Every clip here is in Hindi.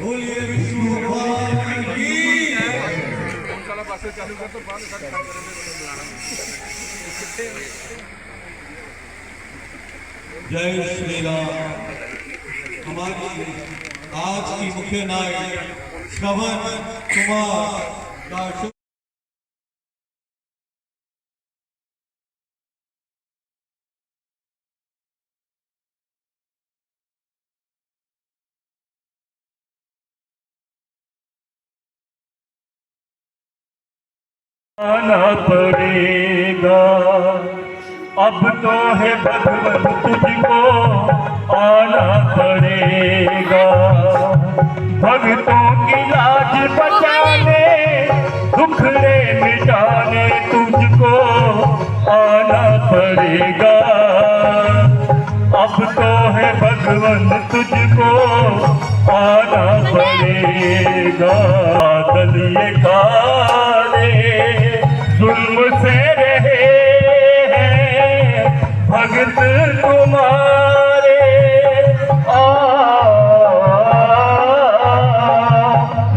बोलिए विष्णु भगवान की जय श्री राम। हमारी आज की मुख्य नायक श्रवण कुमार का आना पड़ेगा। अब तो है भगवान तुझको आना पड़ेगा। भक्तों की लाज बचाने दुखड़े मिटाने तुझको आना पड़ेगा। अब तो है भगवान तुझको आना पड़ेगा। बादल ये काले जुल्म से रहे हैं भगत तुम्हारे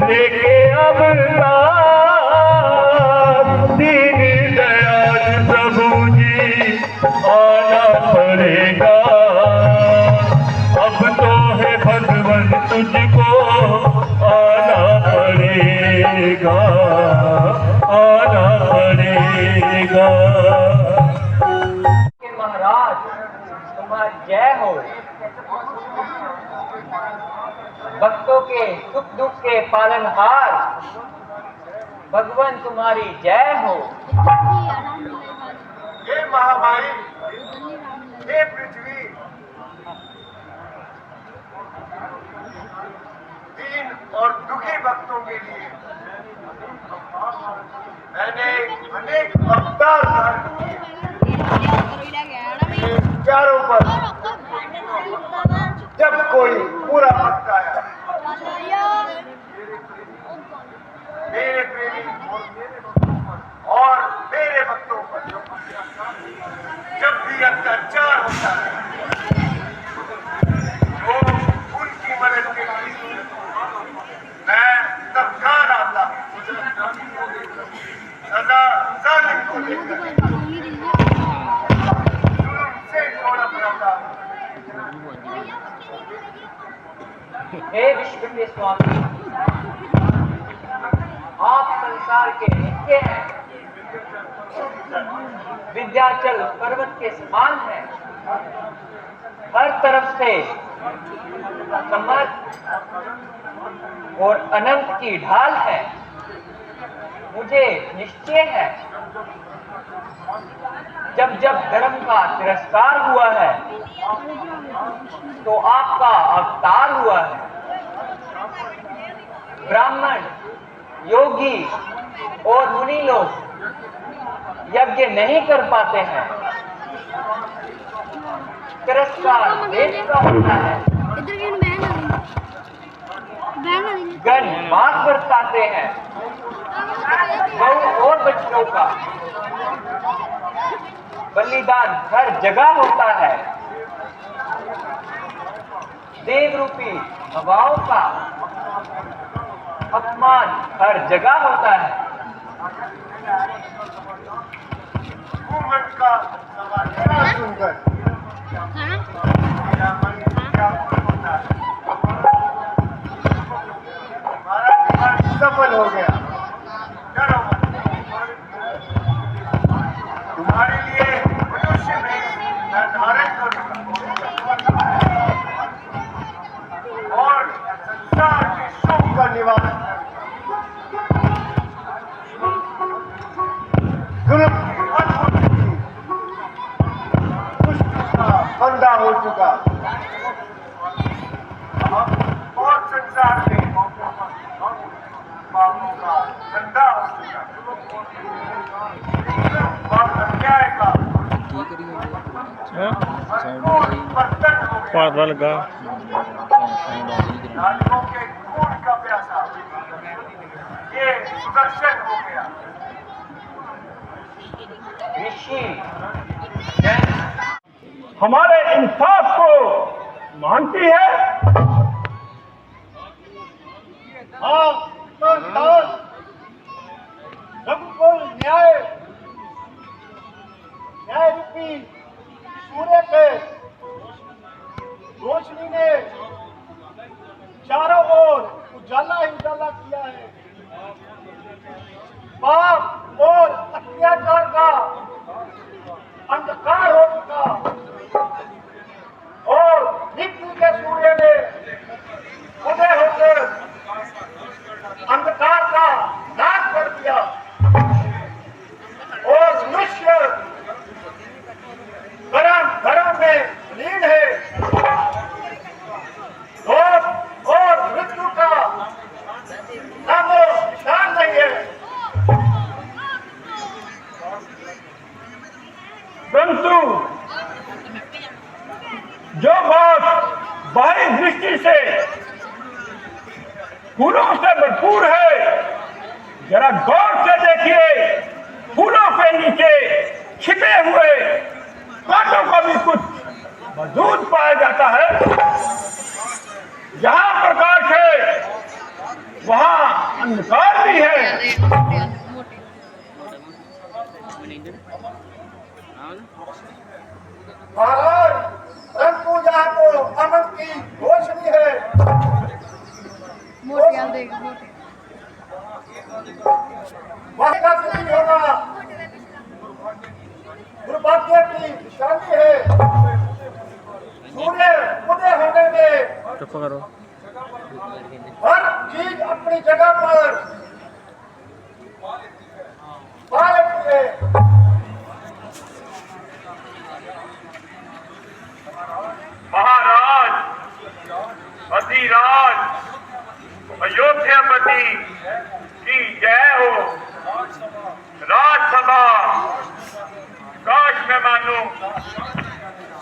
लेके अब दीन दयाल प्रभु जी आना पड़ेगा। अब तो है भगवान तुझको आना पड़ेगा, आना पड़ेगा। महाराज तुम्हारी जय हो। भक्तों के सुख दुख के पालनहार भगवान तुम्हारी जय हो। हे महामारी, हे पृथ्वी, दीन और दुखी भक्तों के लिए मैंने अनेक अवतार धारण किए। चारों पर जब कोई पूरा भक्त आया, मेरे प्रेमी और मेरे भक्तों पर जब भी अत्याचार होता है तो उनकी मदद के लिए मैं तत्काल आता हूँ। सदा जालिम को लेकर जुल्म से छोड़ा पड़ता हूँ। हे विश्व के स्वामी, आप संसार के नित्य हैं, विंध्याचल पर्वत के समान हैं, हर तरफ से समर्थ और अनंत की ढाल है। मुझे निश्चय है जब जब धर्म का तिरस्कार हुआ है तो आपका अवतार हुआ है। ब्राह्मण, योगी और मुनि लोग यज्ञ नहीं कर पाते हैं, तिरस्कार देश का होता है। गण मांस बरसाते हैं, गौ और बच्चों का बलिदान हर जगह होता है। देव रूपी हवाओं का अपमान हर जगह होता है। घूमट का समाचार सुनकर मेरा मन क्या होता है। हमारा जीवन सफल हो गया। डरो मत, तुम्हारे लिए मनुष्य में मैं धारण करूंगा और संसार के शोक का निवारण बंदा हो चुका और संसार में पापों का धंधा हो चुका और अन्याय का बर्तन हो गया। नाटकों के खून का प्यासा ये सुदर्शन हो गया। ऋषि हमारे इंसाफ को मानती है। हाँ ईमानदार रघुकुल न्याय रूपी सूर्य के रोशनी ने चारों ओर उजाला ही उजाला किया है। पाप और अत्याचार का अंधकार हो चुका और नीति के सूर्य ने उदय होकर अंधकार का नाश कर दिया और मनुष्य धर्म में लीन है और मृत्यु का नामो निशान नहीं है। परंतु जो बात बाहरी दृष्टि से फूलों से भरपूर है, जरा गौर से देखिए, फूलों के नीचे छिपे हुए कांटों का भी कुछ मौजूद पाया जाता है। जहां प्रकाश है वहां अंधकार भी है। महाराज, परंतु यहाँ तो अमन की रोशनी है। वहाँ का नहीं होना दुर्भाग्य की निशानी है। सूर्य उदय होने में हर चीज अपनी जगह पर पालती है। महाराज, अधिराज, अयोध्यापति की जय हो। राजसभा काश में मानो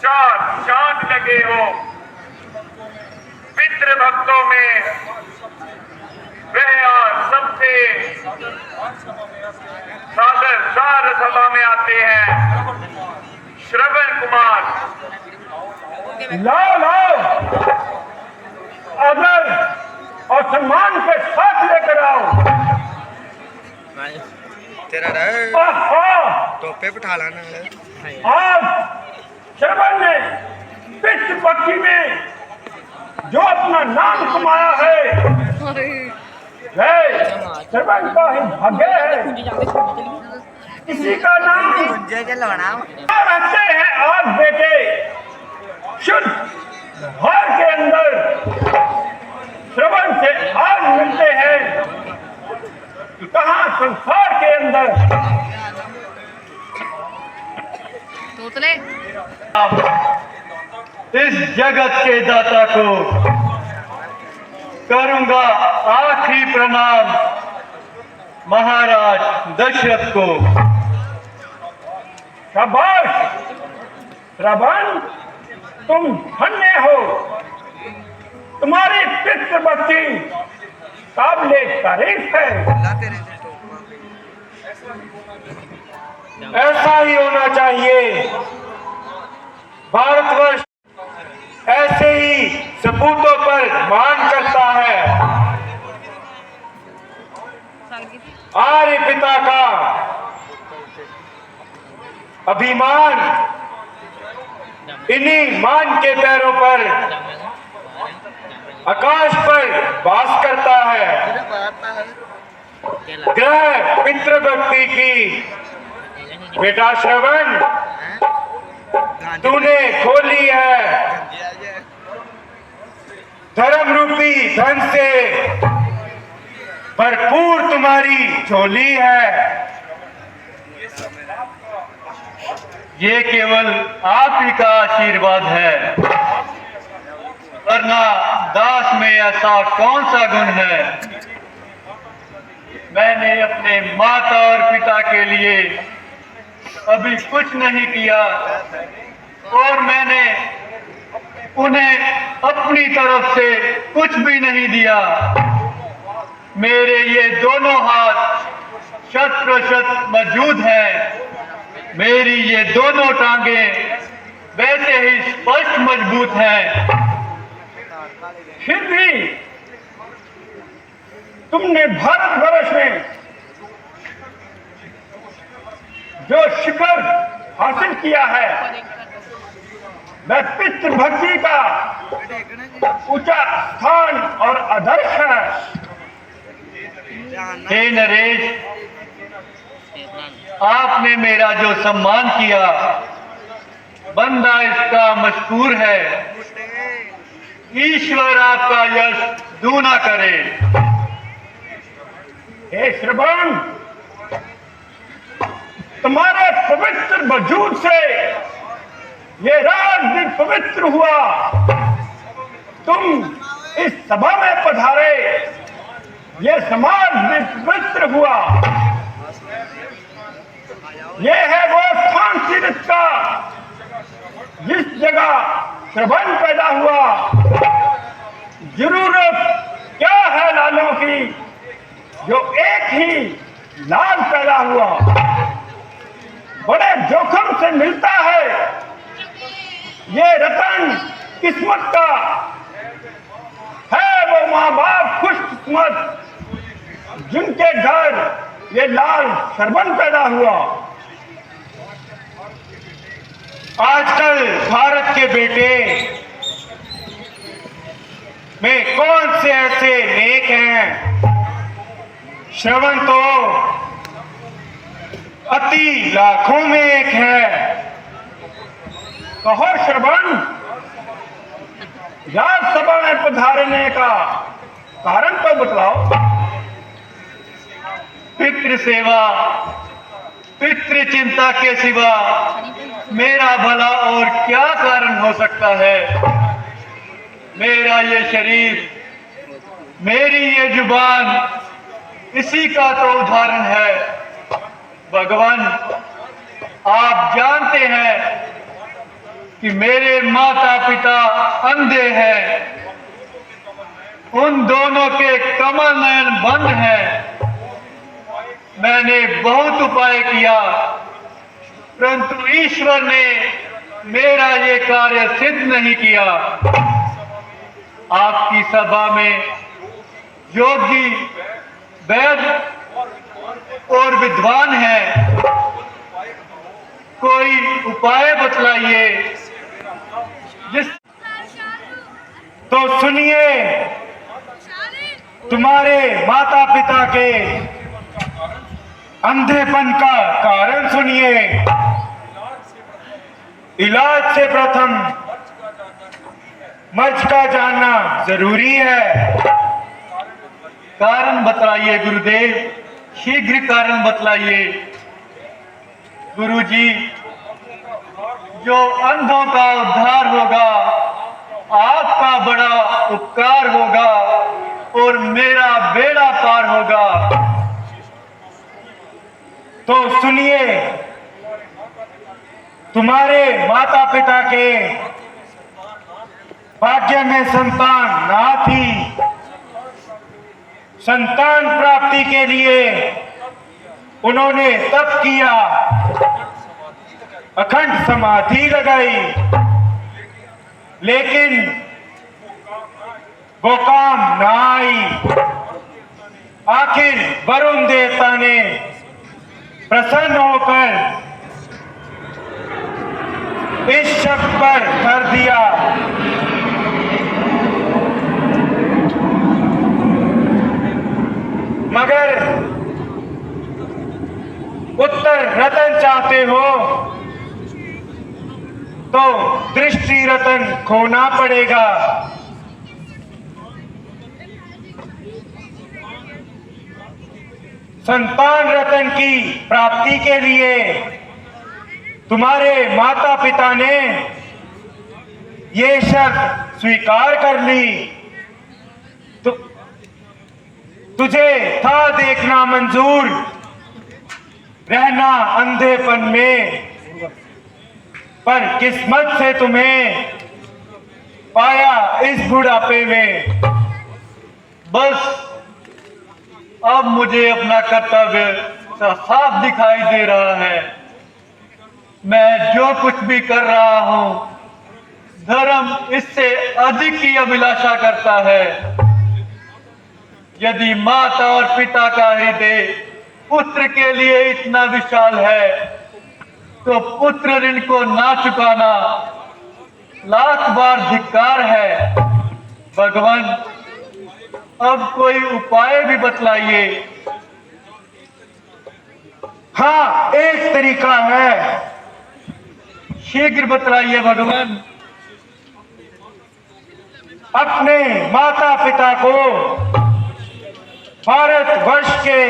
चार चांद लगे हो। पितृ भक्तों में वह आज सबसे सादर सभा में आते हैं। श्रवण कुमार, लाओ अदर और सम्मान के साथ लेकर आओ। तेरा टोपे बिठा लाना है। आज श्रवण ने पितृ पक्षी में जो अपना नाम कमाया है, श्रवण का ही भाग्य है। इसी का नाम रहते हैं आज बेटे। शुद्ध घर के अंदर श्रवण से आज मिलते हैं, कहाँ संसार के अंदर। इस जगत के दाता को करूंगा आखिरी प्रणाम, महाराज दशरथ को। शाबाश श्रवण, तुम धन्य हो। तुम्हारी पितृ भक्ति काबिले तारीफ है। ऐसा ही होना चाहिए। भारतवर्ष ऐसे ही सपूतों पर मान करता है। आर्य पिता का अभिमान इन्हीं मान के पैरों पर आकाश पर वास करता है। ग्रह पितृ भक्ति की बेटा श्रवण, तूने खोली है धर्म रूपी धन से भरपूर तुम्हारी झोली है। ये केवल आप ही का आशीर्वाद है, वरना दास में ऐसा कौन सा गुण है। मैंने अपने माता और पिता के लिए अभी कुछ नहीं किया और मैंने उन्हें अपनी तरफ से कुछ भी नहीं दिया। मेरे ये दोनों हाथ शत प्रतिशत मौजूद हैं। मेरी ये दोनों टांगें वैसे ही स्पष्ट मजबूत हैं। फिर भी तुमने भारतवर्ष में जो शिखर हासिल किया है वह पितृभक्ति का ऊंचा स्थान और आदर्श है। हे नरेश, आपने मेरा जो सम्मान किया, बंदा इसका मशकूर है। ईश्वर आपका यश दूना करे। हे श्रवण, तुम्हारे पवित्र वजूद से ये राज भी पवित्र हुआ। तुम इस सभा में पधारे, ये समाज भी पवित्र हुआ। ये है वो स्थान तीर्थ का जिस जगह श्रवण पैदा हुआ। जरूरत क्या है लालों की, जो एक ही लाल पैदा हुआ। बड़े जोखम से मिलता है ये रतन किस्मत का। है वो माँ बाप खुशकिस्मत जिनके घर ये लाल श्रवण पैदा हुआ। आजकल भारत के बेटे में कौन से ऐसे नेक हैं? श्रवण तो अति लाखों में एक है। कहो श्रवण, राज्यसभा में पधारने का कारण तो बतलाओ। पितृ सेवा, पितृ चिंता के सिवा मेरा भला और क्या कारण हो सकता है? मेरा ये शरीर, मेरी ये जुबान इसी का तो उदाहरण है। भगवान, आप जानते हैं कि मेरे माता पिता अंधे हैं। उन दोनों के कमल नयन बंद हैं। मैंने बहुत उपाय किया, परंतु ईश्वर ने मेरा ये कार्य सिद्ध नहीं किया। आपकी सभा में योगी, वैद्य और विद्वान हैं, कोई उपाय बतलाइए। तो सुनिए, तुम्हारे माता पिता के अंधेपन का कारण सुनिए। इलाज से प्रथम मर्ज का जानना जरूरी है। कारण बतलाइए गुरुदेव, शीघ्र कारण बतलाइए। गुरुजी, जो अंधों का उद्धार होगा, आपका बड़ा उपकार होगा और मेरा बेड़ा पार होगा। तो सुनिए, तुम्हारे माता पिता के भाग्य में संतान ना थी। संतान प्राप्ति के लिए उन्होंने तप किया, अखंड समाधि लगाई, लेकिन वो काम ना आई। आखिर वरुण देवता ने प्रसन्न होकर इस शब्द पर कर दिया, मगर उत्तर रतन चाहते हो तो दृष्टि रतन खोना पड़ेगा। संतान रतन की प्राप्ति के लिए तुम्हारे माता पिता ने ये शर्त स्वीकार कर ली। तुझे था देखना मंजूर, रहना अंधेपन में, पर किस्मत से तुम्हें पाया इस बुढ़ापे में। बस अब मुझे अपना कर्तव्य साफ दिखाई दे रहा है। मैं जो कुछ भी कर रहा हूं, धर्म इससे अधिक की अभिलाषा करता है। यदि माता और पिता का हृदय पुत्र के लिए इतना विशाल है, तो पुत्र ऋण को ना चुकाना लाख बार धिक्कार है। भगवान, अब कोई उपाय भी बतलाइए। हाँ, एक तरीका है। शीघ्र बतलाइए भगवान। अपने माता पिता को भारतवर्ष के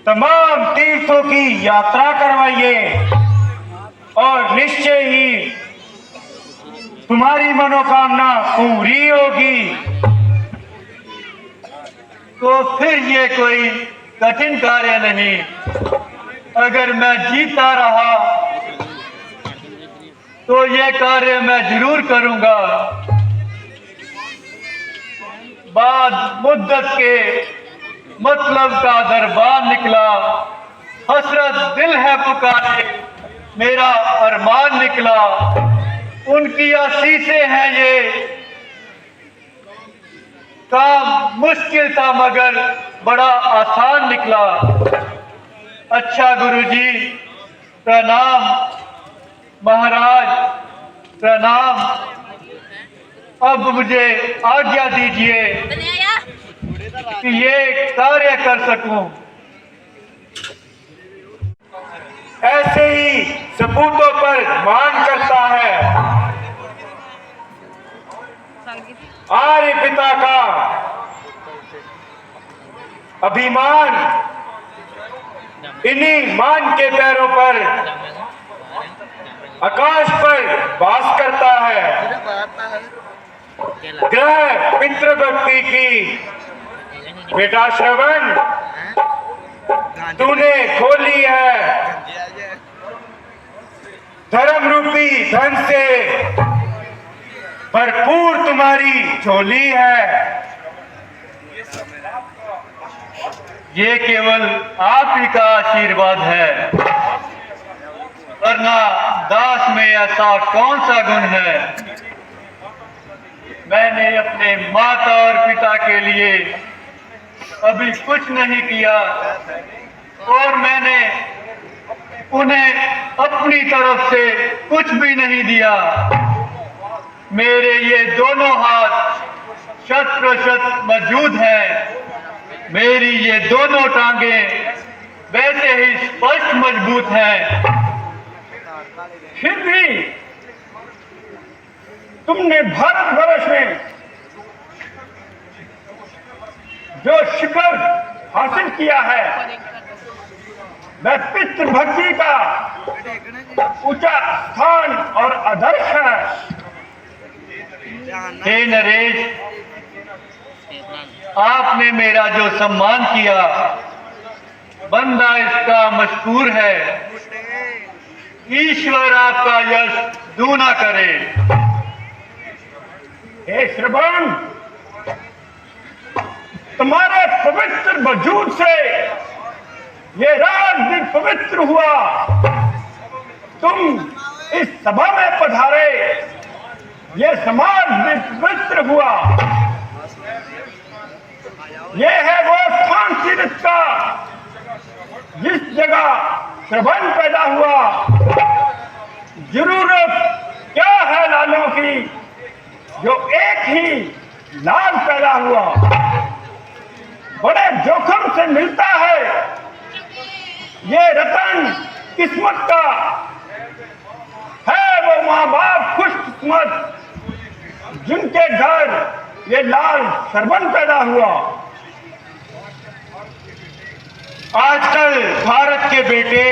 तमाम तीर्थों की यात्रा करवाइए और निश्चय ही तुम्हारी मनोकामना पूरी होगी। तो फिर ये कोई कठिन कार्य नहीं। अगर मैं जीता रहा तो ये कार्य मैं जरूर करूंगा। बाद मुद्दत के मतलब का दरबार निकला, हसरत दिल है पुकारे, मेरा अरमान निकला। उनकी आशीषें हैं ये, काम मुश्किल था मगर बड़ा आसान निकला। अच्छा गुरुजी, प्रणाम। महाराज प्रणाम। अब मुझे आज्ञा दीजिए कि ये कार्य कर सकूं। ऐसे ही सपूतों पर मान करता है। आर्य पिता का अभिमान इन्हीं मान के पैरों पर आकाश पर वास करता है। ग्रह पितृ भक्ति की बेटा श्रवण, तूने खोली है धर्म रूपी धन से भरपूर तुम्हारी झोली है। ये केवल आप ही का आशीर्वाद है, वरना दास में ऐसा कौन सा गुण है। मैंने अपने माता और पिता के लिए अभी कुछ नहीं किया और मैंने उन्हें अपनी तरफ से कुछ भी नहीं दिया। मेरे ये दोनों हाथ शत प्रतिशत मौजूद हैं। मेरी ये दोनों टांगें वैसे ही स्पष्ट मजबूत हैं। फिर भी तुमने भारतवर्ष में जो शिखर हासिल किया है, वह पितृभक्ति का ऊंचा स्थान और आदर्श है। हे नरेश, आपने मेरा जो सम्मान किया, बंदा इसका मशकूर है। ईश्वर आपका यश दूना करे। हे श्रवण, तुम्हारे पवित्र वजूद से ये राज भी पवित्र हुआ। तुम इस सभा में पधारे, ये समाज भी पवित्र हुआ। ये है वो स्थान तीर्थ का जिस जगह श्रवण पैदा हुआ। जरूरत क्या है लालों की, जो एक ही लाल पैदा हुआ। बड़े जोखम से मिलता है ये रतन किस्मत का। है वो माँ बाप खुशकिस्मत जिनके घर ये लाल श्रवण पैदा हुआ। आजकल भारत के बेटे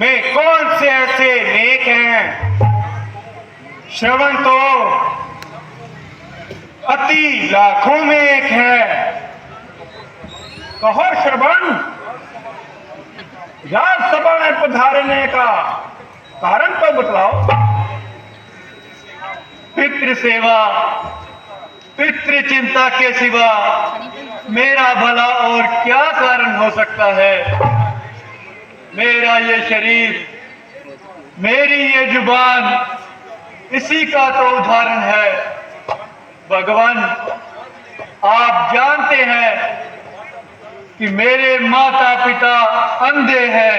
में कौन से ऐसे नेक हैं? श्रवण तो अति लाखों में एक है। कहो श्रवण, राज्यसभा में पधारने का कारण तो बतलाओ। पितृ सेवा, पितृ चिंता के सिवा मेरा भला और क्या कारण हो सकता है। मेरा ये शरीर, मेरी ये जुबान इसी का तो उदाहरण है। भगवान, आप जानते हैं कि मेरे माता पिता अंधे हैं,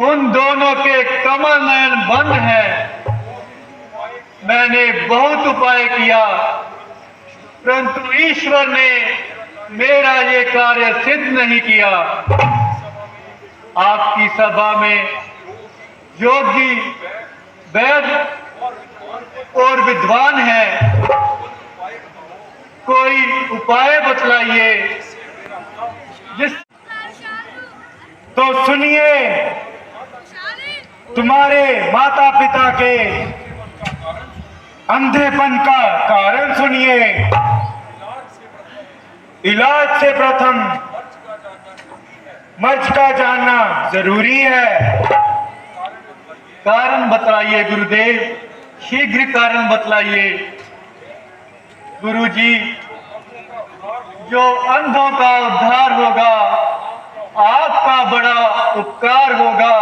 उन दोनों के कमल नयन बंद हैं। मैंने बहुत उपाय किया, परंतु ईश्वर ने मेरा ये कार्य सिद्ध नहीं किया। आपकी सभा में योगी, वैद्य और विद्वान हैं, कोई उपाय बतलाइए जिस। तो सुनिए, तुम्हारे माता पिता के अंधेपन का कारण सुनिए। इलाज से प्रथम मर्ज का जानना जरूरी है। कारण बतलाइए गुरुदेव, शीघ्र कारण बतलाइए। गुरुजी, जो अंधों का उद्धार होगा, आपका बड़ा उपकार होगा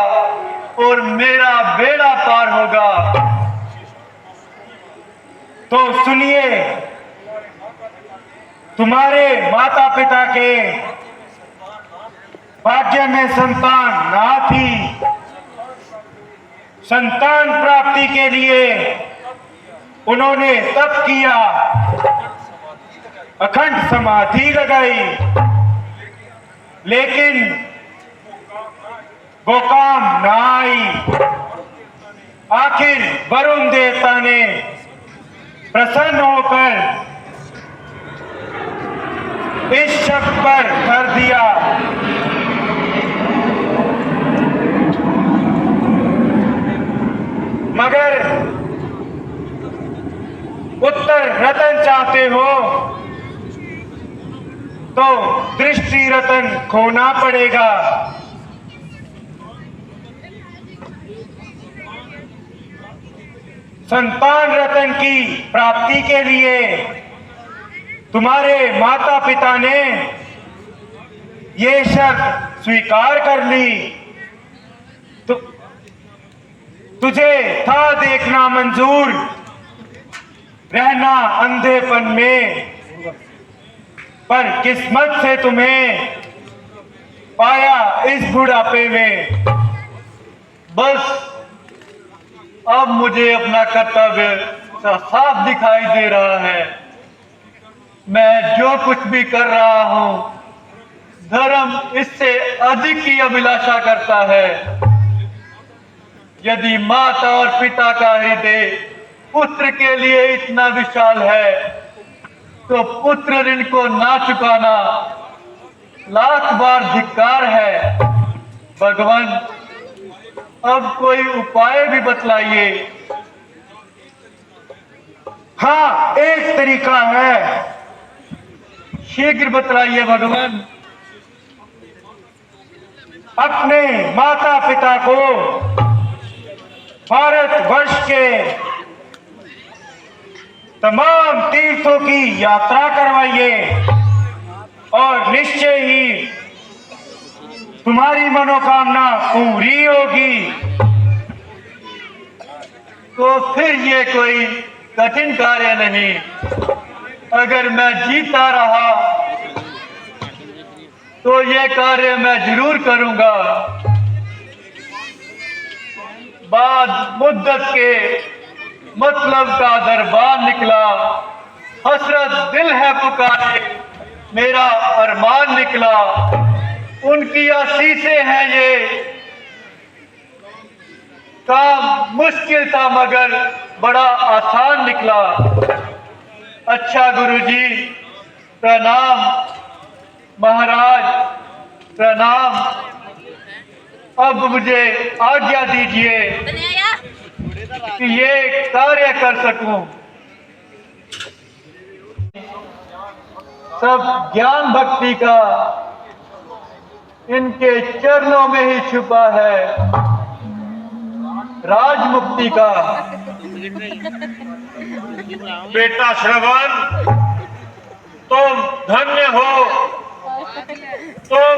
और मेरा बेड़ा पार होगा। तो सुनिए, तुम्हारे माता पिता के भाग्य में संतान ना थी। संतान प्राप्ति के लिए उन्होंने तप किया, अखंड समाधि लगाई, लेकिन वो काम ना आई। आखिर वरुण देवता ने प्रसन्न होकर इस शब्द पर कर दिया, मगर उत्तर रतन चाहते हो तो दृष्टि रतन खोना पड़ेगा। संतान रतन की प्राप्ति के लिए तुम्हारे माता पिता ने ये शर्त स्वीकार कर ली। तुझे था देखना मंजूर, रहना अंधेपन में, पर किस्मत से तुम्हें पाया इस बुढ़ापे में। बस अब मुझे अपना कर्तव्य साफ दिखाई दे रहा है। मैं जो कुछ भी कर रहा हूं, धर्म इससे अधिक की अभिलाषा करता है। यदि माता और पिता का हृदय पुत्र के लिए इतना विशाल है, तो पुत्र ऋण को ना चुकाना लाख बार धिक्कार है। भगवान, अब कोई उपाय भी बतलाइए। हाँ, एक तरीका है। शीघ्र बतलाइए भगवान। अपने माता पिता को भारतवर्ष के तमाम तीर्थों की यात्रा करवाइए और निश्चय ही तुम्हारी मनोकामना पूरी होगी। तो फिर ये कोई कठिन कार्य नहीं। अगर मैं जीता रहा तो ये कार्य मैं जरूर करूंगा। बाद मुद्दत के मतलब का दरबार निकला, हसरत दिल है पुकारे, मेरा अरमान निकला। उनकी आशीषें हैं ये, काम मुश्किल था मगर बड़ा आसान निकला। अच्छा गुरुजी, प्रणाम। महाराज प्रणाम। अब मुझे आज्ञा दीजिए कि ये कार्य कर सकूं। सब ज्ञान भक्ति का इनके चरणों में ही छुपा है, राज मुक्ति का। बेटा श्रवण, तुम धन्य हो, तुम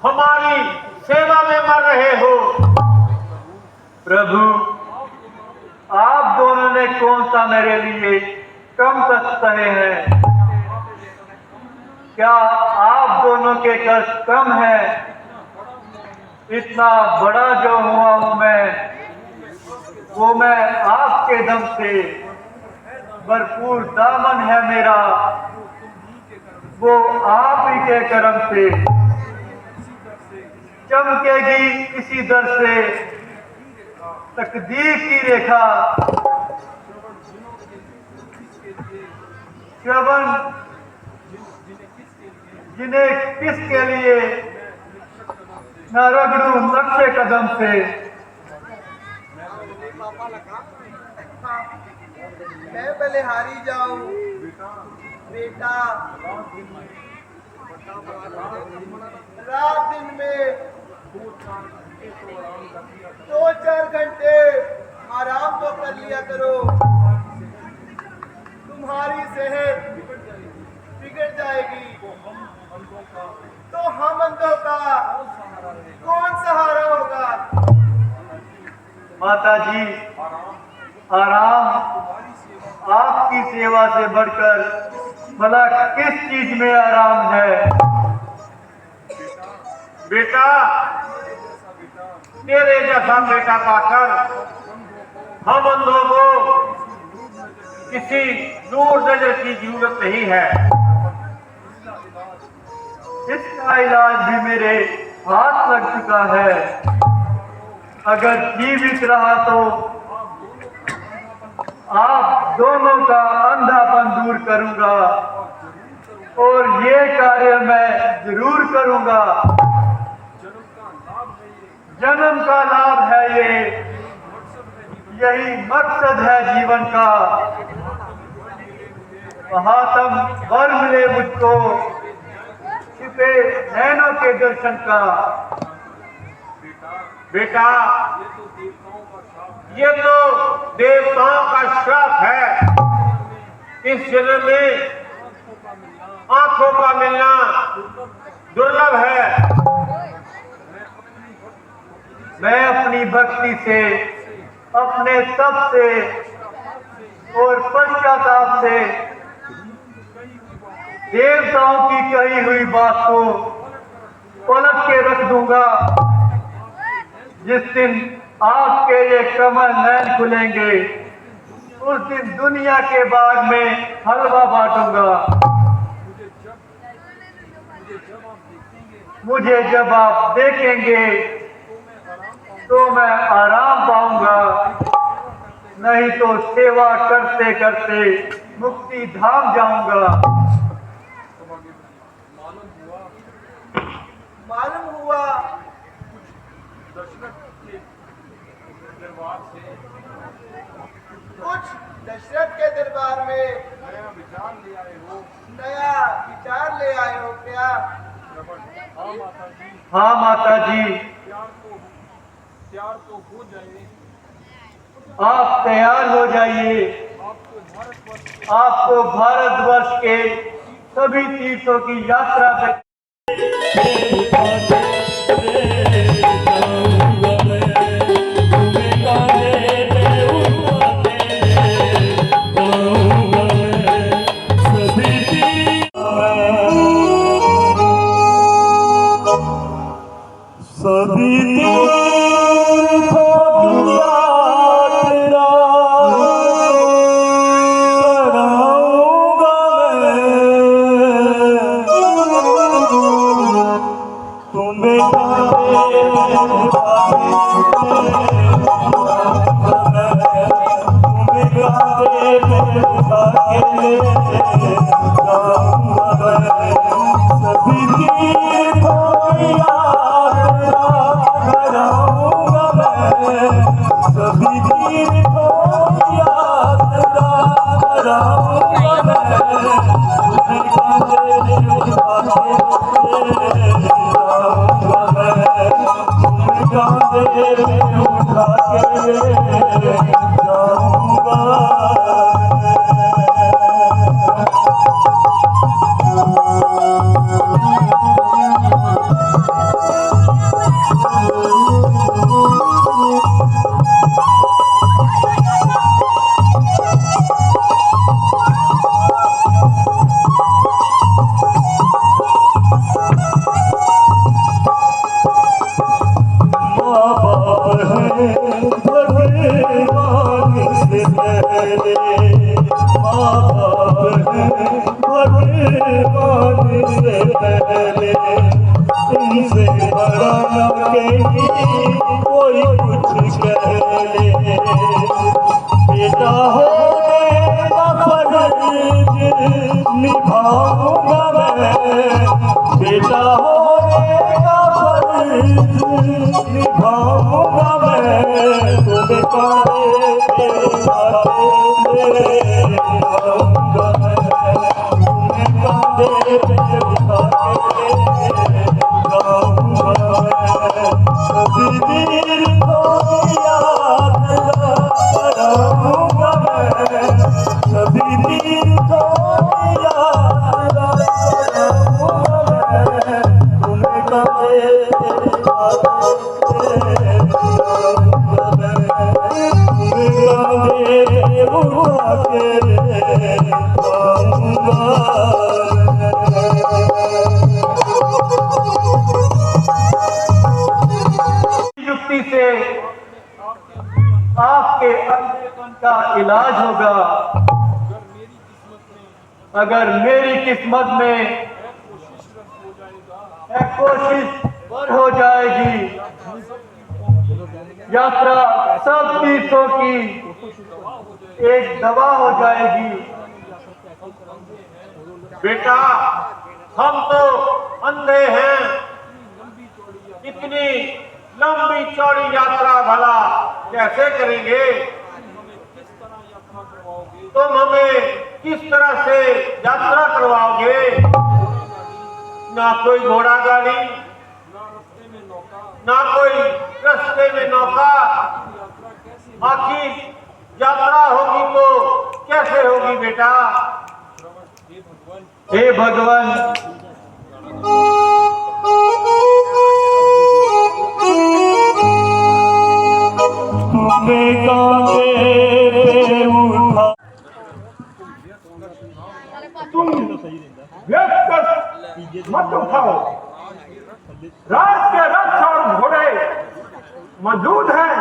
हमारी सेवा में मर रहे हो। प्रभु, आप दोनों ने कौन सा मेरे लिए कम कष्ट सहे हैं। क्या आप दोनों के कष्ट कम है? इतना बड़ा जो हुआ हूं मैं, वो मैं आपके दम से, भरपूर दामन है मेरा, वो आप ही के करम से। चमकेगी इसी दर से तकदीर की रेखा। श्रवण जिन्हें किसके लिए न रगड़ू नक्शे कदम से। मैं बलिहारी जाऊं बेटा, रात दिन में 2-4 घंटे आराम तो कर लिया करो। तुम्हारी सेहत बिगड़ जाएगी तो हम अंधों का कौन सहारा होगा? माता जी, आराम आपकी सेवा से बढ़कर भला किस चीज में आराम है? बेटा, तेरे जैसा बेटा पाकर हम अंधों को किसी दूर नजर की जरूरत नहीं है। इसका इलाज भी मेरे हाथ लग चुका है। अगर जीवित रहा तो आप दोनों का अंधापन दूर करूंगा और ये कार्य मैं जरूर करूंगा। जन्म का लाभ है ये, यही मकसद है जीवन का। महात्म वर मिले मुझको छिपे नैनों के दर्शन का। बेटा, ये तो देवताओं का श्राप है। इस जन्म में आंखों का मिलना दुर्लभ है। मैं अपनी भक्ति से, अपने तप से और पश्चाताप से देवताओं की कही हुई बात को पलट के रख दूंगा। जिस दिन आपके ये कमल नैन खुलेंगे, उस दिन दुनिया के बाग में हलवा बांटूंगा। मुझे जब आप देखेंगे तो मैं आराम पाऊंगा, नहीं तो सेवा करते करते मुक्ति धाम जाऊंगा। मालूम हुआ कुछ दशरथ के दरबार में नया विचार ले आए हो क्या? हाँ माता जी, आप तैयार हो जाइए। आपको भारतवर्ष के सभी तीर्थों की यात्रा पे माँ बाप हैं भगवान से पहले, इनसे बड़ा न कहीं कोई कुछ कह ले। बेटा होने का फर्ज निभाऊंगा मैं, बेटा होने का फर्ज निभाऊंगा मैं, तुम्हें काले आऊंगा मैं, तुम्हें काले पे उठा के लाऊंगा मैं, कभी वीर को याद कराऊंगा मैं, कभी वीर को याद कराऊंगा मैं, तुम्हें काले युक्ति से आपके अंधेपन का इलाज होगा। अगर मेरी किस्मत में एक कोशिश पर हो जाएगी, यात्रा सब तीर्थों की एक दवा हो जाएगी। बेटा, हम तो अंधे हैं, इतनी लंबी चौड़ी यात्रा भला कैसे करेंगे? तुम हमें किस तरह से यात्रा करवाओगे? ना कोई घोड़ा गाड़ी, ना कोई रास्ते में नौका, आखिर यात्रा होगी तो कैसे होगी बेटा? हे भगवान, तुम्हें कांधे पे उठा, तुम व्यक्त मत उठाओ, रात के रथ और घोड़े मौजूद हैं,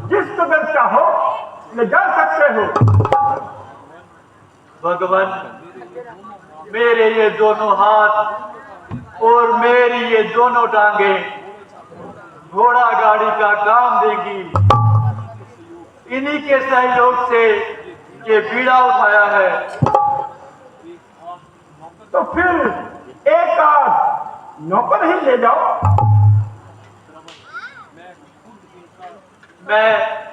जिस कदर चाहो ले जा सकते हो। भगवान, मेरे ये दोनों हाथ और मेरी ये दोनों टांगें घोड़ा गाड़ी का काम देगी। इन्हीं के सहयोग से ये बीड़ा उठाया है। तो फिर एक आध नौकर ही ले जाओ। मैं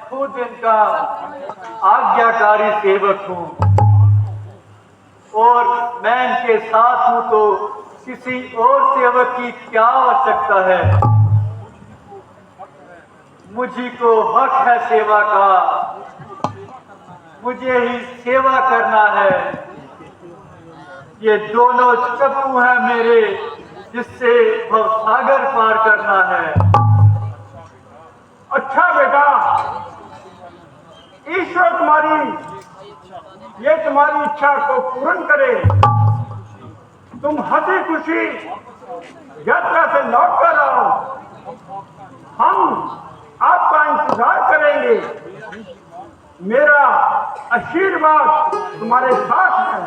खुद इनका आज्ञाकारी सेवक हूँ और मैं इनके साथ हूँ, तो किसी और सेवक की क्या आवश्यकता है? मुझी को हक है सेवा का, मुझे ही सेवा करना है। ये दोनों चप्पू हैं मेरे, जिससे भव सागर पार करना है। अच्छा बेटा, ईश्वर तुम्हारी इच्छा को पूर्ण करे। तुम हंसी खुशी यात्रा से लौट कर आओ, हम आपका इंतजार करेंगे। मेरा आशीर्वाद तुम्हारे साथ है।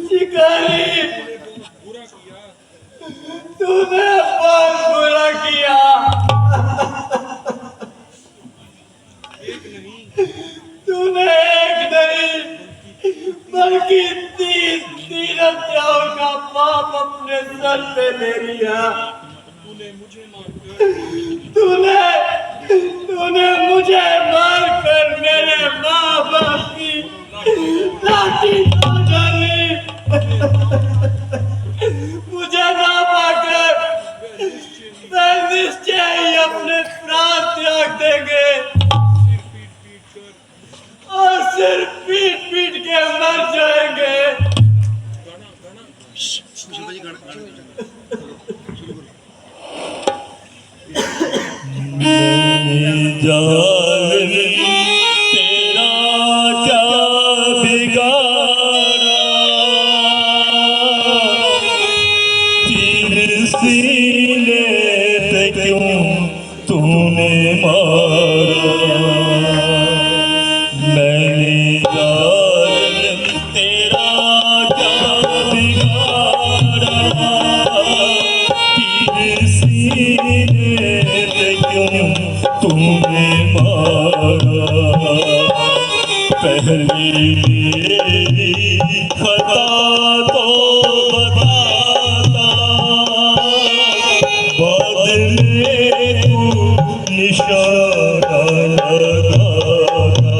शिकारी, तूने बहुत बुरा किया। तूने एक नहीं बल्कि तीन हत्याओं का पाप अपने सर पे ले लिया। तूने मुझे मारकर मेरे माँ बाप की लाठी तोड़ डाली। मुझे ना पाकर मैं निश्चय ही अपने प्राण त्याग देंगे और सिर पीट पीट के मर जाएंगे। जान तेरा क्या बिगाड़ा, तीर सीने पे क्यों तूने मारा। मैंने जालिम तेरा क्या बिगाड़ा, तीर सीने पे क्यों तूने मारा। पहली खता तो बताता, बाद में तू निशाना लगाता।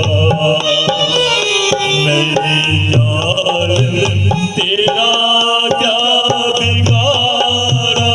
मेरी जालिम तेरा क्या बिगाड़ा।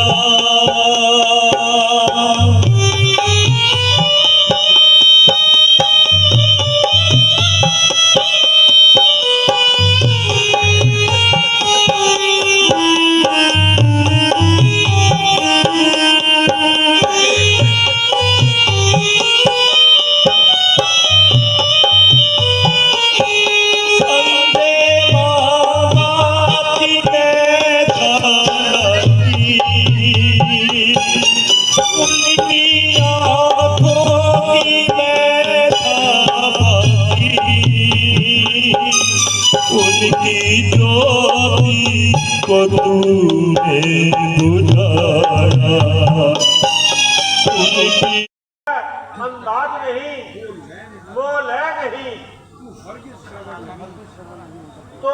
उनकी ज्योति को तूने बुझाया। उनकी अंदाज नहीं, बोल है नहीं, तो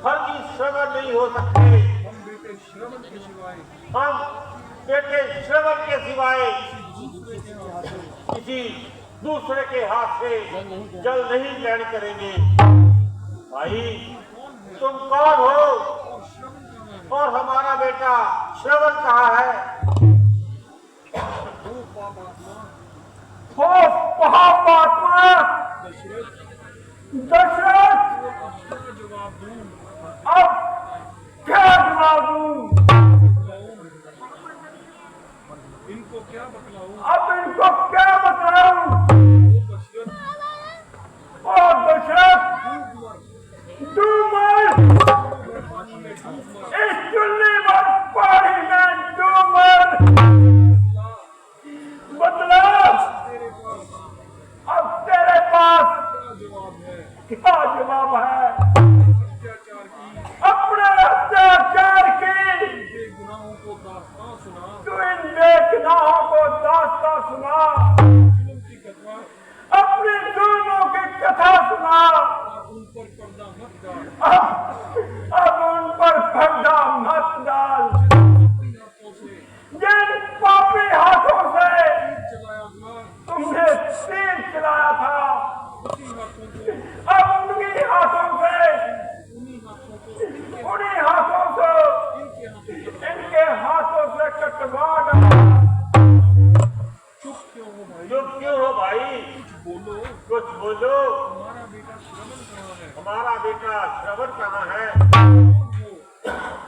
हरगिज़ श्रवण नहीं हो सकते। हम बेटे श्रवण के सिवाय किसी दूसरे के हाथ से जल नहीं ग्रहण करेंगे। भाई तुम कौन हो और हमारा बेटा श्रवण कहाँ है? हो महापात्मा दशरथ, अब क्या जवाब दूं? अब इनको क्या बताऊं? ओ दशरथ, डूमर, इस चुल्ली पर पानी में डूमर, मतलब अब तेरे पास क्या जवाब है? अपने अत्याचार की तू इन बेगुनाहों को दास्तां सुना, अपनी जुल्मों की कथा सुना। अब उन पर पर्दा मत डाल। जिन पापी हाथों से तुमने तीर चलाया था, अब उन्हीं हाथों से इनके हाथों से कटवा डाला। चुप क्यों हो भाई? कुछ बोलो। हमारा बेटा श्रवण कहाँ है?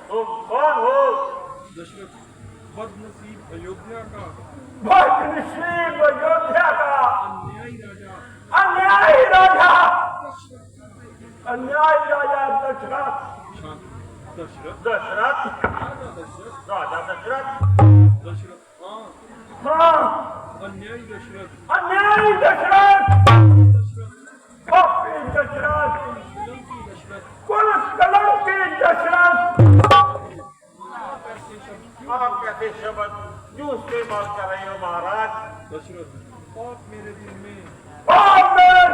तुम कौन हो? बदनसीब अयोध्या का अन्यायी राजा दशरथ। राजा दशरथ, हाँ, अन्यायी दशरथ, पापी दशरथ, कुल कलंकी दशरथ। आप कैसे शब्द क्यों इस्तेमाल कर रहे हो महाराज? दशरथ, पाप मेरे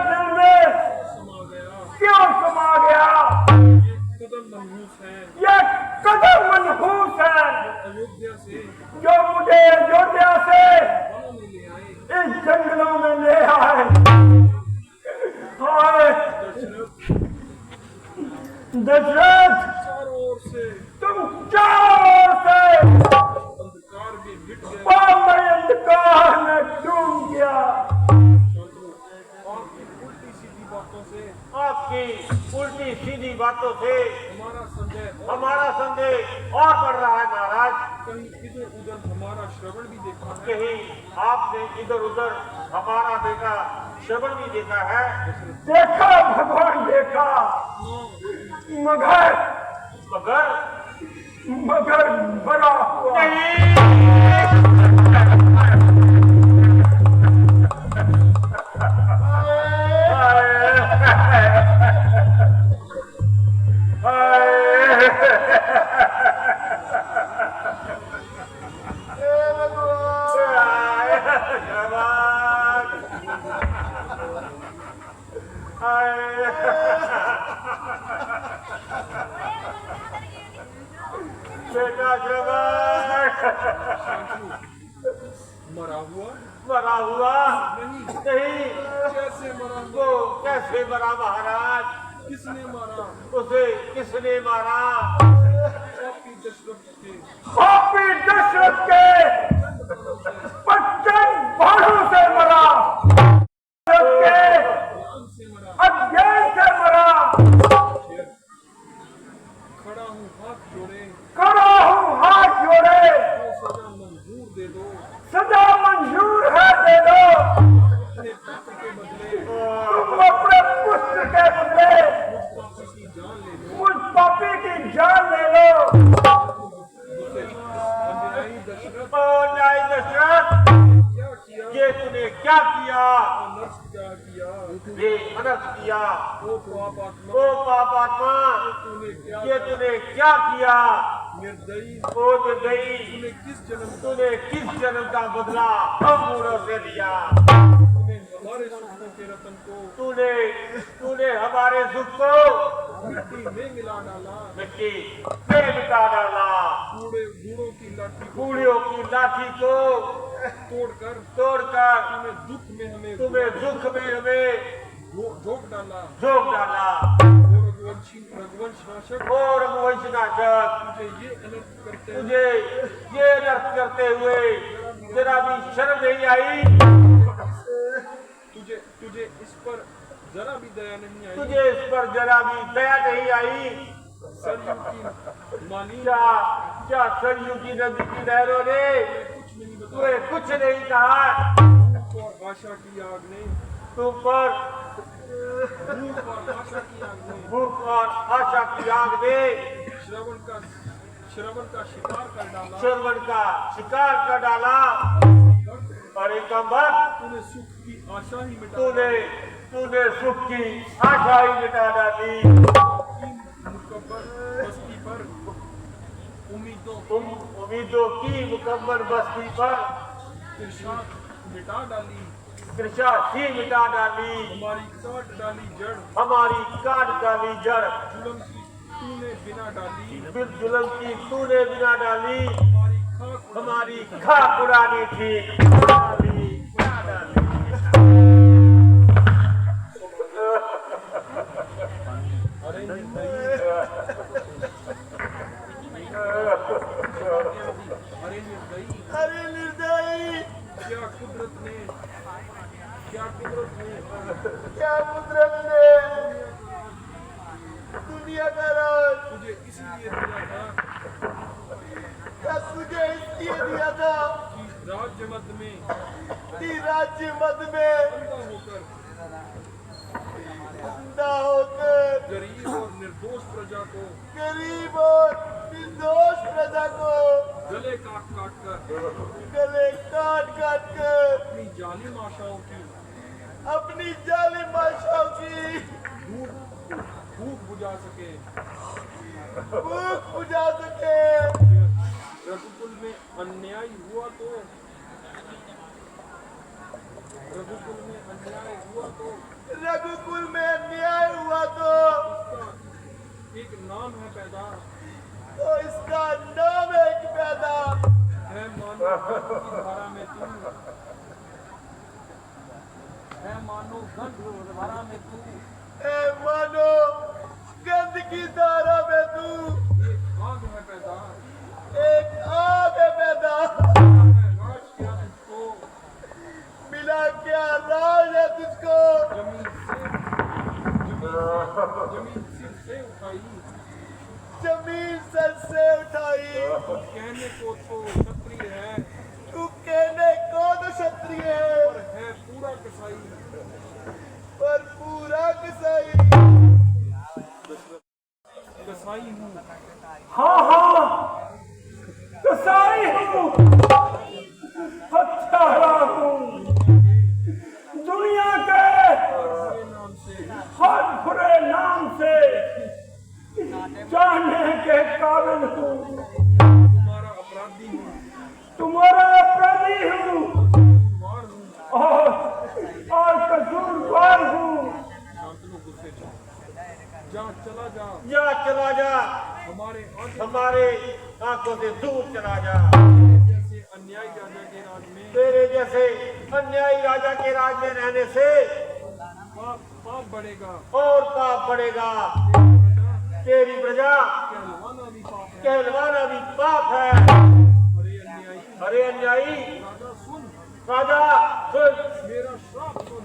दिल में क्यों समा गया? ये कदम मनहूस है जो मुझे अयोध्या से इस जंगलों में ले आए। दशरथ, तुम चारों से अंधकार में डूब गया। आपकी उल्टी सीधी बातों से हमारा संदेह और बढ़ रहा है महाराज। कहीं इधर उधर हमारा श्रवण भी देखा है, कहीं आपने इधर उधर हमारा बेटा श्रवण भी देखा है। देखा भगवान, देखा, मगर मगर मगर बड़ा हुआ नहीं। बेटा मरा हुआ नहीं कैसे मरा? वो कैसे मरा महाराज? किसने मारा? उसे किसने मारा? पापी दशरथ के पापी दशरथ के 55 भाड़ों से मरा, दशरथ के अज्ञान से मरा। खड़ा हूँ हाथ जोड़े, खड़ा हूँ हाथ जोड़े, तो सजा मंजूर दे दो। सजा मंजूर है दे दो। अपने पुत्र के बदले तुम अपने पुत्र के बदले पापी की जान ले लो। उस पापी की जान ले लो। अन्यायी दशरथ ओ न्याय दशरथ, क्या किया? ये तूने क्या किया? अनर्थ क्या किया? ये अनर्थ किया। ओ पापात्मा, ओ पापात्मा, तूने क्या ये तूने क्या किया? निर्दयी, ओ निर्दयी, तूने किस जन्म तूने किस जन्म का बदला हम मूढ़ों से लिया? तूने हमारे सुखों के रतन को तूने हमारे सुख को मिट्टी में मिला डाला। मिट्टी में मिटा डाला। बूढ़ों की लाठी को बूढ़ियों की लाठी को तोड़कर तोड़कर तुम्हें दुख में हमें झोंक डाला। झोंक डाला। रघुवंश नाशक, और रघुवंश नाशक, तुझे ये अनर्थ करते तुझे ये अनर्थ करते हुए जरा भी शर्म नहीं आई? तुझे इस पर जरा भी दया नहीं आई? तुझे इस पर जरा भी दया नहीं आई? सरयू की मानी क्या सरयू की नदी की लहरों ने कुछ नहीं बताया? तुम्हें कुछ नहीं कहा? और आशा की आग ने, तुम पर भूख और आशा की आग ने भूख और आशा की आग ने श्रवण का शिकार कर डाला। श्रवण का शिकार कर डाला। और एक वक्त तूने सुख की आशा ही मिटा तूने सुख की आशा ही मिटा डाली। मुकब्बर बस्ती पर उम्मीदों की मुकम्मल बस्ती पर तिरछा मिटा डाली। त्रिशा ही मिटा डाली। हमारी काट डाली जड़, हमारी काट डाली जड़। जुल्म की तूने बिना डाली। जुल्म की तूने बिना डाली। हमारी खाक हमारी खाक उड़ानी थी, उड़ा डाली। अरे निर्दयी, अरे निर्दयी, क्या कुदरत ने क्या कुदरत ने दुनिया का राज तुझे इसलिए दिया था क्या तुझे इसलिए दिया था कि राज्य मत में कि राज्य मत में अंधा होकर ना होकर गरीब और निर्दोष प्रजा को गरीब और निर्दोष प्रजा को गले काट कर गले काट काट कर अपनी जालिम आशाओं की अपनी जालिम आशाओं की भूख बुझा सके। भूख बुझा सके। रघुकुल में अन्याय हुआ तो रघुकुल में अन्याय हुआ तो रघुकुल में अन्याय हुआ तो एक नाम है पैदा, तो इसका नाम एक पैदा है मानो गंध की धारा में तू, है मानो गंध की धारा में तू, ए मानो गंध की धारा में तू एक आग है पैदा, एक आग है पैदा। है राज क्या तुझको, मिला क्या राज है तुझको जमीन सिर से उठाई, जमीन सर से उठाई। कहने को तो क्षत्रिय है तू कहने को तो क्षत्रिय है पर है पूरा कसाई, पर पूरा कसाई। कसाई हूँ हाँ कसाई हूँ, हत्यारा हूँ, दुनिया के के नाम से हर बुरे नाम से जानने के काबिल हूँ। तुम्हारा अपराधी हूँ, तुम्हारा अपराधी हूँ, वार आंखों से दूर चला जा। जैसे अन्यायी राजा के राज में तेरे जैसे अन्यायी राजा के राज में रहने से पाप पाप बढ़ेगा, और पाप बढ़ेगा। तेरी प्रजा कहलवाना भी पाप है। कहलवाना भी पाप है। अरे अन्यायी अरे अन्यायी राजा सुन, राजा सुन, मेरा श्राप सुन।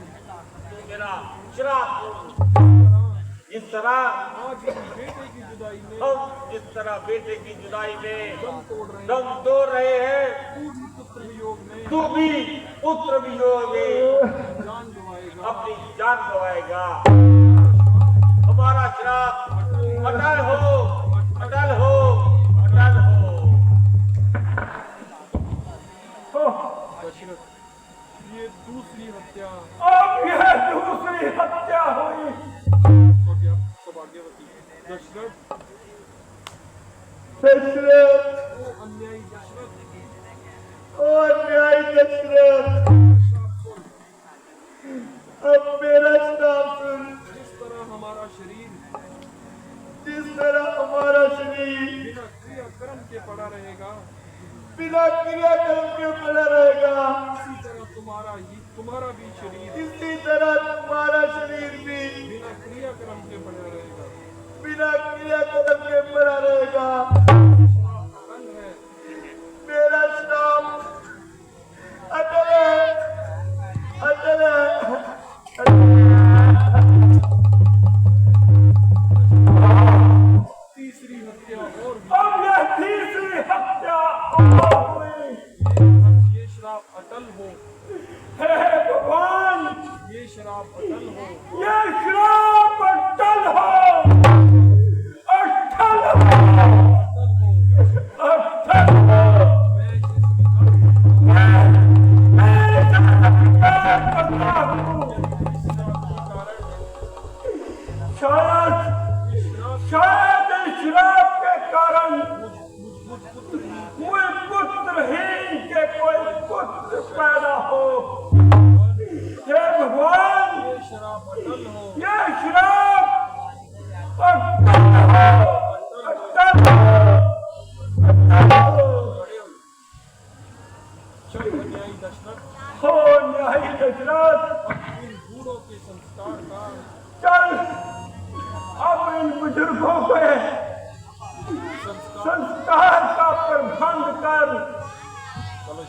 मेरा श्राप इस तरह आज इस बेटे की जुदाई में हम इस तरह बेटे की जुदाई में दम तोड़ रहे हैं। दम तोड़ रहे हैं। तू भी पुत्र वियोग में तू भी पुत्र वियोग में जान गंवाएगा। अपनी जान गंवाएगा। हमारा श्राप अटल हो, अटल हो, अटल हो। दशरथ, ये दूसरी हत्या अब यह दूसरी हत्या हुई। सौभाग्यवती दशरथ, दशरथ, ओ अन्यायी दशरथ, ओ न्याय दशरथ, श्राप सुन। अब मेरा श्राप सुन। जिस तरह हमारा शरीर जिस तरह हमारा शरीर बिना क्रिया कर्म के पड़ा रहेगा, बिना क्रियाकर्म के पड़ा रहेगा, इसी तरह तुम्हारा भी शरीर इसी तरह तुम्हारा शरीर भी बिना क्रिया कर्म के पड़ा रहेगा। बिना क्रियाकर्म के पड़ा रहेगा। अटल है, मेरा श्राप अटल है, अटल है। तीसरी हत्या और अब यह तीसरी हत्या और हुई। ये श्राप अटल हो, हे भगवान, ये श्राप अटल हो। ये श्राप अटल हो, अटल हो, अटल हो। मैं स्वीकार करता हूँ। शायद इस श्राप के कारण मुझ पुत्रहीन के कोई पुत्र पैदा हो। हे भगवान, ये श्राप अटल हो, ये श्राप अटल हो, अटल हो, अटल हो। चल अन्यायी दशरथ, हो न्यायी दशरथ, इन बूढ़ों के संस्कार का चल अब इन बुजुर्गों के संस्कार का प्रबंध कर। चलो